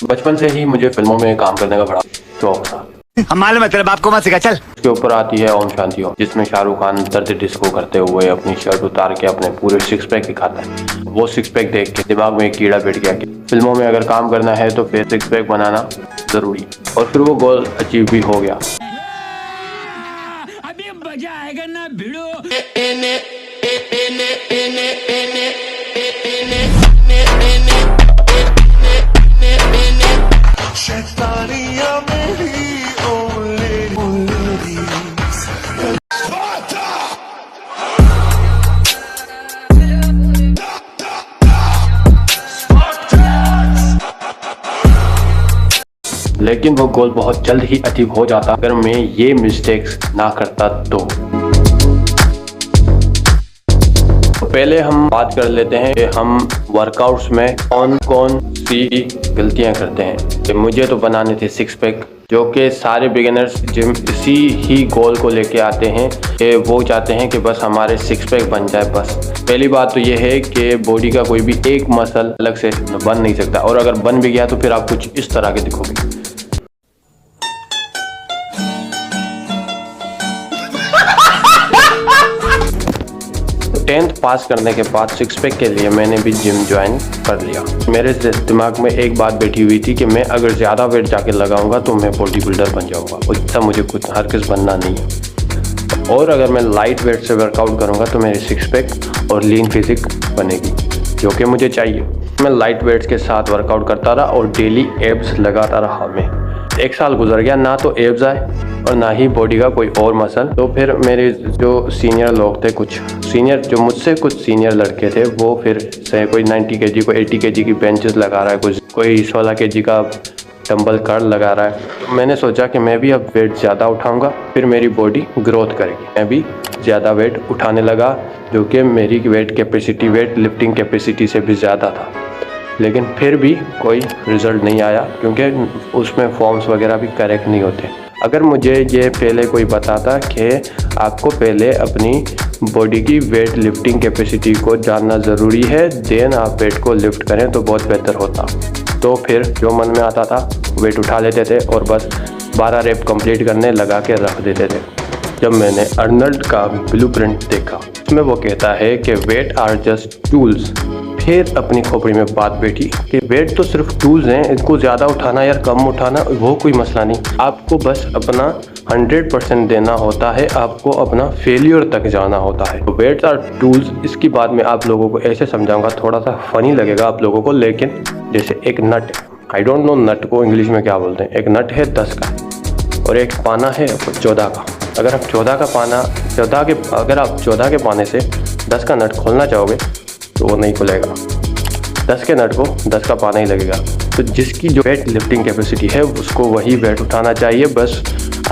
बचपन से ही मुझे फिल्मों में काम करने का बड़ा शौक था। हम मालूम है तेरे बाप को मत सिखा चल। उसके ऊपर आती है ओम शांति ओम, जिसमें शाहरुख खान दर्द डिस्को करते हुए अपनी शर्ट उतार के अपने पूरे सिक्स पैक दिखाता है। वो सिक्स पैक देख के दिमाग में एक कीड़ा बैठ गया कि फिल्मों में अगर काम करना है तो फिर सिक्स पैक बनाना जरूरी, और फिर वो गोल अचीव भी हो गया। अभी मजा आएगा ना भिड़ो। लेकिन वो गोल बहुत जल्द ही अचीव हो जाता अगर मैं ये मिस्टेक्स ना करता तो। पहले हम बात कर लेते हैं कि हम वर्कआउट्स में कौन कौन सी गलतियां करते हैं। कि मुझे तो बनाने थे सिक्स पैक, जो कि सारे बिगिनर्स जिम इसी ही गोल को लेके आते हैं कि वो चाहते हैं कि बस हमारे सिक्स पैक बन जाए। बस पहली बात तो ये है कि बॉडी का कोई भी एक मसल अलग से बन नहीं सकता, और अगर बन भी गया तो फिर आप कुछ इस तरह के दिखोगे। 10th पास करने के बाद सिक्स पैक के लिए मैंने भी जिम ज्वाइन कर लिया। मेरे दिमाग में एक बात बैठी हुई थी कि मैं अगर ज़्यादा वेट जाके लगाऊंगा तो मैं बॉडी बिल्डर बन जाऊंगा, और इतना मुझे कुछ हरगिज़ बनना नहीं है। और अगर मैं लाइट वेट से वर्कआउट करूंगा तो मेरी सिक्स पैक और लीन फिजिक बनेगी, जो कि मुझे चाहिए। मैं लाइट वेट्स के साथ वर्कआउट करता रहा और डेली एब्स लगाता रहा। मैं 1 साल गुजर गया, ना तो एब्स आए और ना ही बॉडी का कोई और मसल। तो फिर मेरे जो सीनियर लोग थे, कुछ सीनियर जो मुझसे कुछ सीनियर लड़के थे, वो फिर से कोई 90 kg को 80 kg की बेंचेस लगा रहा है, कोई 16 kg का डंबल कर्ल लगा रहा है। मैंने सोचा कि मैं भी अब वेट ज़्यादा उठाऊंगा, फिर मेरी बॉडी ग्रोथ करेगी। मैं भी ज़्यादा वेट उठाने लगा, जो कि मेरी wait capacity weight lifting capacity से भी ज़्यादा था। लेकिन फिर भी कोई रिज़ल्ट नहीं आया, क्योंकि उसमें फॉर्म्स वगैरह भी करेक्ट नहीं होते। अगर मुझे ये पहले कोई बताता कि आपको पहले अपनी बॉडी की वेट लिफ्टिंग कैपेसिटी को जानना ज़रूरी है, देन आप वेट को लिफ्ट करें, तो बहुत बेहतर होता। तो फिर जो मन में आता था वेट उठा लेते थे और बस 12 रेप कंप्लीट करने लगा के रख देते थे। जब मैंने अर्नल्ड का ब्लूप्रिंट देखा, उसमें वो कहता है कि वेट आर जस्ट टूल्स, फिर अपनी खोपड़ी में बात बैठी कि वेट तो सिर्फ टूल्स हैं, इनको ज़्यादा उठाना या कम उठाना वो कोई मसला नहीं। आपको बस अपना 100% देना होता है, आपको अपना फेलियर तक जाना होता है। तो वेट्स आर टूल्स, इसकी बात मैं आप लोगों को ऐसे समझाऊंगा, थोड़ा सा फनी लगेगा आप लोगों को, लेकिन जैसे एक नट, आई डोंट नो नट को इंग्लिश में क्या बोलते हैं। एक नट है 10 का और एक पाना है 14 का। अगर आप 14 के पाने से 10 का नट खोलना चाहोगे तो वो नहीं खुलेगा। 10 के नट को 10 का पाना ही लगेगा। तो जिसकी जो वेट लिफ्टिंग कैपेसिटी है उसको वही वेट उठाना चाहिए। बस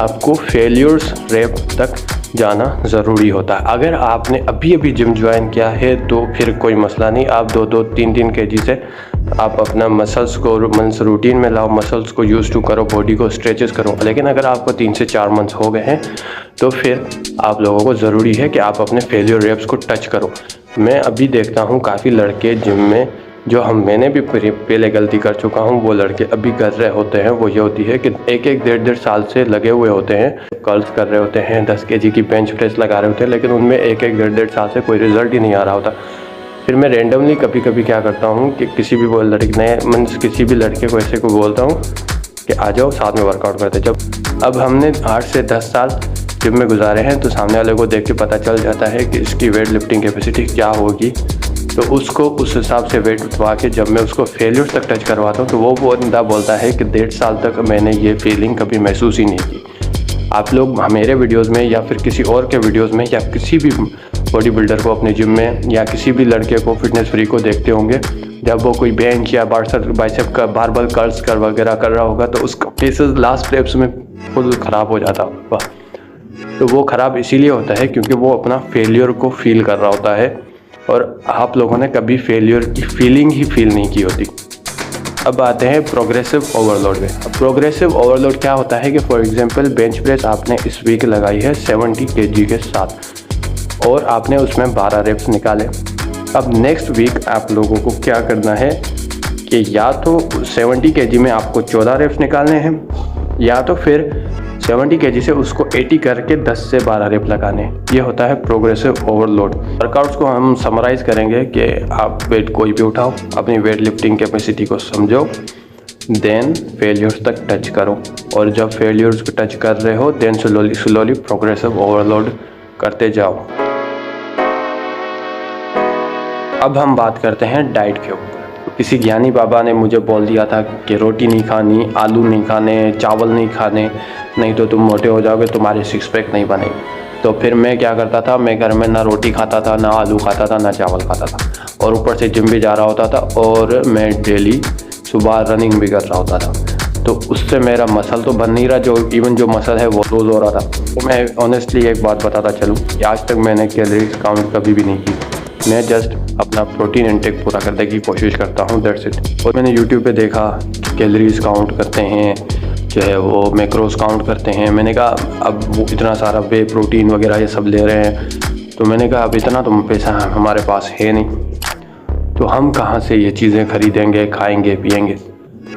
आपको फेलियर्स रेप तक जाना ज़रूरी होता है। अगर आपने अभी अभी जिम ज्वाइन किया है तो फिर कोई मसला नहीं, आप 2-2, 3-3 kg से आप अपना मसल्स को रूटीन में लाओ, मसल्स को यूज़ टू करो, बॉडी को स्ट्रेचेस करो। लेकिन अगर आपको 3 से 4 मंथ्स हो गए हैं तो फिर आप लोगों को ज़रूरी है कि आप अपने फेलियर रेप्स को टच करो। मैं अभी देखता हूँ काफ़ी लड़के जिम में, जो मैंने भी पहले गलती कर चुका हूँ, वो लड़के अभी कर रहे होते हैं। वो ये होती है कि 1-1, 1.5 साल से लगे हुए होते हैं, कर्ल्स कर रहे होते हैं, 10 kg की बेंच प्रेस लगा रहे होते हैं, लेकिन उनमें 1-1, 1.5 साल से कोई रिजल्ट ही नहीं आ रहा होता। फिर मैं रेंडमली कभी कभी क्या करता हूँ कि किसी भी लड़के को ऐसे को बोलता हूँ कि आ जाओ साथ में वर्कआउट करते। जब अब हमने 8 से 10 साल जिम में गुजारे हैं तो सामने वाले को देख के पता चल जाता है कि इसकी वेट लिफ्टिंग कैपेसिटी क्या होगी। तो उसको उस हिसाब से वेट उठवा के जब मैं उसको फेलियर तक टच करवाता हूँ तो वो बंदा बोलता है कि 1.5 साल तक मैंने ये फीलिंग कभी महसूस ही नहीं की। आप लोग मेरे वीडियोस में या फिर किसी और के वीडियोस में या किसी भी बॉडी बिल्डर को अपने जिम में या किसी भी लड़के को, फिटनेस फ्री को देखते होंगे, जब वो कोई बेंच या बाइसेप का बारबल कर्ल्स कर वगैरह कर रहा होगा तो उसका फेसेस लास्ट रेप्स में फुल ख़राब हो जाता होगा। तो वो ख़राब इसीलिए होता है क्योंकि वो अपना फेलियर को फील कर रहा होता है, और आप लोगों ने कभी फेलियर की फीलिंग ही फील नहीं की होती। अब आते हैं प्रोग्रेसिव ओवरलोड में। प्रोग्रेसिव ओवरलोड क्या होता है कि फॉर एग्जांपल बेंच प्रेस आपने इस वीक लगाई है 70 kg के साथ और आपने उसमें 12 रेप्स निकाले। अब नेक्स्ट वीक आप लोगों को क्या करना है कि या तो 70 kg में आपको 14 रेप्स निकालने हैं, या तो फिर 70 kg से उसको 80 करके 10 से 12 रेप लगाने। ये होता है प्रोग्रेसिव ओवरलोड। वर्कआउट्स को हम समराइज़ करेंगे कि आप वेट कोई भी उठाओ, अपनी वेट लिफ्टिंग कैपेसिटी को समझो, देन फेलियर्स तक टच करो, और जब फेलियर्स को टच कर रहे हो देन स्लोली प्रोग्रेसिव ओवरलोड करते जाओ। अब हम बात करते हैं डाइट के ऊपर। किसी ज्ञानी बाबा ने मुझे बोल दिया था कि रोटी नहीं खानी, आलू नहीं खाने, चावल नहीं खाने, नहीं तो तुम मोटे हो जाओगे, तुम्हारे सिक्स पैक नहीं बनेगी। तो फिर मैं क्या करता था, मैं घर में ना रोटी खाता था, ना आलू खाता था, ना चावल खाता था, और ऊपर से जिम भी जा रहा होता था, और मैं डेली सुबह रनिंग भी कर रहा होता था। तो उससे मेरा मसल तो बन नहीं रहा, जो मसल है वो लूज़ हो रहा था। तो मैं ऑनेस्टली एक बात बताता चलूँ कि आज तक मैंने कैलोरीज काउंट कभी भी नहीं की। मैं जस्ट अपना प्रोटीन इंटेक पूरा करने की कोशिश करता हूँ, दैट्स इट। और मैंने यूट्यूब पे देखा कैलोरीज काउंट करते हैं, जो है वो मैक्रोस काउंट करते हैं। मैंने कहा अब वो इतना सारा वे प्रोटीन वगैरह ये सब ले रहे हैं, तो मैंने कहा अब इतना तो पैसा हमारे पास है नहीं, तो हम कहाँ से ये चीज़ें खरीदेंगे, खाएंगे, पिएंगे।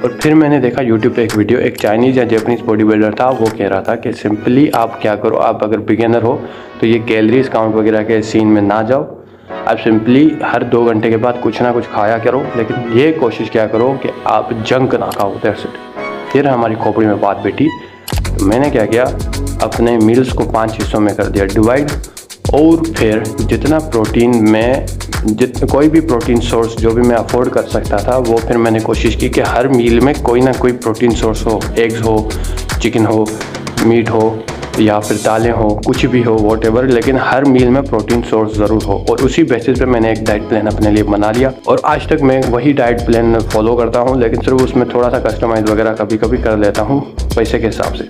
और फिर मैंने देखा यूट्यूब पे एक वीडियो, एक चाइनीज़ या जैपनीज़ बॉडी बिल्डर था, वो कह रहा था कि सिंपली आप क्या करो, आप अगर बिगिनर हो तो ये कैलोरीज काउंट वगैरह के सीन में ना जाओ, आप सिंपली हर 2 घंटे के बाद कुछ ना कुछ खाया करो, लेकिन ये कोशिश क्या करो कि आप जंक ना खाओ, दैट्स इट। फिर हमारी खोपड़ी में बात बैठी, तो मैंने क्या किया, अपने मील्स को 5 हिस्सों में कर दिया डिवाइड, और फिर जितना प्रोटीन में कोई भी प्रोटीन सोर्स जो भी मैं अफोर्ड कर सकता था, वो फिर मैंने कोशिश की कि हर मील में कोई ना कोई प्रोटीन सोर्स हो, एग्स हो, चिकन हो, मीट हो, या फिर दालें हो, कुछ भी हो, वॉटेवर, लेकिन हर मील में प्रोटीन सोर्स ज़रूर हो। और उसी बेसिस पे मैंने एक डाइट प्लान अपने लिए बना लिया, और आज तक मैं वही डाइट प्लान फॉलो करता हूँ, लेकिन सिर्फ उसमें थोड़ा सा कस्टमाइज़ वगैरह कभी कभी कर लेता हूँ पैसे के हिसाब से।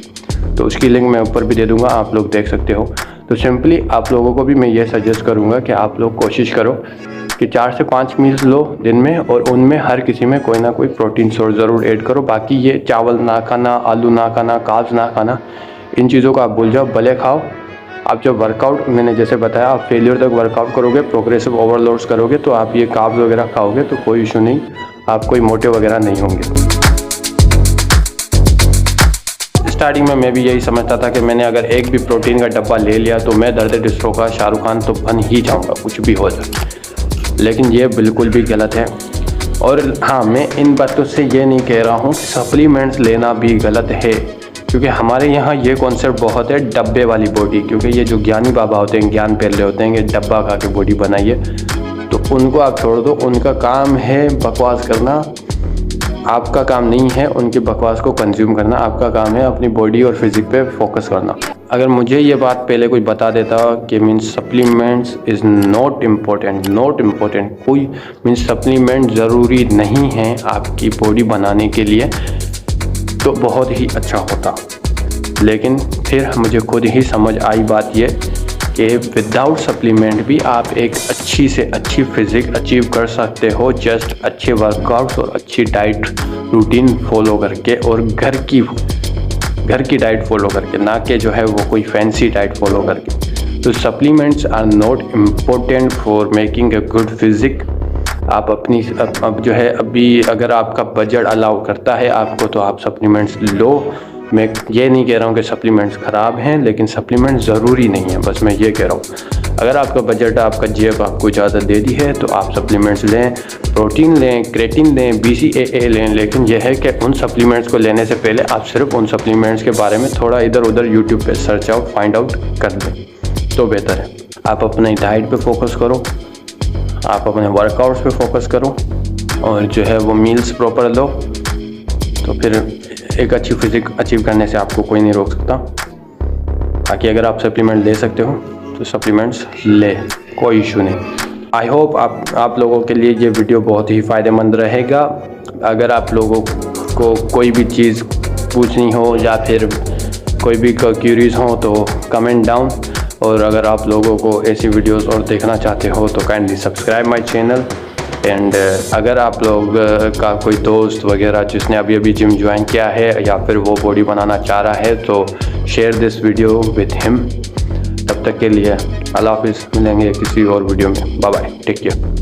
तो उसकी लिंक मैं ऊपर भी दे दूँगा, आप लोग देख सकते हो। तो सिंपली आप लोगों को भी मैं ये सजेस्ट करूँगा कि आप लोग कोशिश करो कि 4 से 5 मील्स लो दिन में, और उनमें हर किसी में कोई ना कोई प्रोटीन सोर्स ज़रूर ऐड करो। बाकी ये चावल ना खाना, आलू ना खाना, कार्ब्स ना खाना, इन चीज़ों को आप भूल जाओ, भले खाओ। आप जब वर्कआउट, मैंने जैसे बताया, आप फेलियर तक वर्कआउट करोगे, प्रोग्रेसिव ओवरलोड्स करोगे, तो आप ये कार्ब्स वगैरह खाओगे तो कोई इशू नहीं, आप कोई मोटे वगैरह नहीं होंगे। स्टार्टिंग में मैं भी यही समझता था कि मैंने अगर एक भी प्रोटीन का डब्बा ले लिया तो मैं दर्द डिस्ट्रो का शाहरुख खान तो बन ही जाऊँगा, कुछ भी हो जाए। लेकिन ये बिल्कुल भी गलत है। और हाँ, मैं इन बातों से ये नहीं कह रहा हूँ कि सप्लीमेंट्स लेना भी गलत है, क्योंकि हमारे यहाँ ये कॉन्सेप्ट बहुत है डब्बे वाली बॉडी। क्योंकि ये जो ज्ञानी बाबा होते हैं, ज्ञान पेले होते हैं कि डब्बा खा के बॉडी बनाइए, तो उनको आप छोड़ दो। उनका काम है बकवास करना, आपका काम नहीं है उनकी बकवास को कंज्यूम करना। आपका काम है अपनी बॉडी और फिजिक पे फोकस करना। अगर मुझे ये बात पहले कोई बता देता कि means supplements is not important, कोई मीन्स सप्लीमेंट ज़रूरी नहीं है आपकी बॉडी बनाने के लिए, तो बहुत ही अच्छा होता। लेकिन फिर मुझे खुद ही समझ आई बात ये कि विदाउट सप्लीमेंट भी आप एक अच्छी से अच्छी फिजिक अचीव कर सकते हो, जस्ट अच्छे वर्कआउट्स और अच्छी डाइट रूटीन फॉलो करके, और घर की डाइट फॉलो करके, ना कि जो है वो कोई फैंसी डाइट फॉलो करके। तो supplements are not important for making a good physique. आप अपनी अब जो है अभी अगर आपका बजट अलाउ करता है आपको, तो आप सप्लीमेंट्स लो। मैं ये नहीं कह रहा हूँ कि सप्लीमेंट्स ख़राब हैं, लेकिन सप्लीमेंट्स ज़रूरी नहीं है, बस मैं ये कह रहा हूँ। अगर आपका बजट, आपका जेब आपको इजाज़त दे दी है, तो आप सप्लीमेंट्स लें, प्रोटीन लें, क्रेटिन लें, BCAA लें। लेकिन यह है कि उन सप्लीमेंट्स को लेने से पहले आप सिर्फ उन सप्लीमेंट्स के बारे में थोड़ा इधर उधर यूट्यूब पे सर्च आउट, फाइंड आउट कर लें तो बेहतर है। आप अपनी डाइट पे फोकस करो, आप अपने वर्कआउट्स पे फोकस करो, और जो है वो मील्स प्रॉपर लो, तो फिर एक अच्छी फिजिक अचीव करने से आपको कोई नहीं रोक सकता। बाकी अगर आप सप्लीमेंट ले सकते हो तो सप्लीमेंट्स ले, कोई इशू नहीं। आई होप आप लोगों के लिए ये वीडियो बहुत ही फ़ायदेमंद रहेगा। अगर आप लोगों को कोई भी चीज़ पूछनी हो या फिर कोई भी क्यूरीज हो तो कमेंट डाउन, और अगर आप लोगों को ऐसी वीडियोस और देखना चाहते हो तो kindly subscribe my channel. And अगर आप लोग का कोई दोस्त वगैरह जिसने अभी जिम ज्वाइन किया है या फिर वो बॉडी बनाना चाह रहा है, तो share this video with him. तब तक के लिए अल्लाह हाफिज़, मिलेंगे किसी और वीडियो में। Bye bye, take care.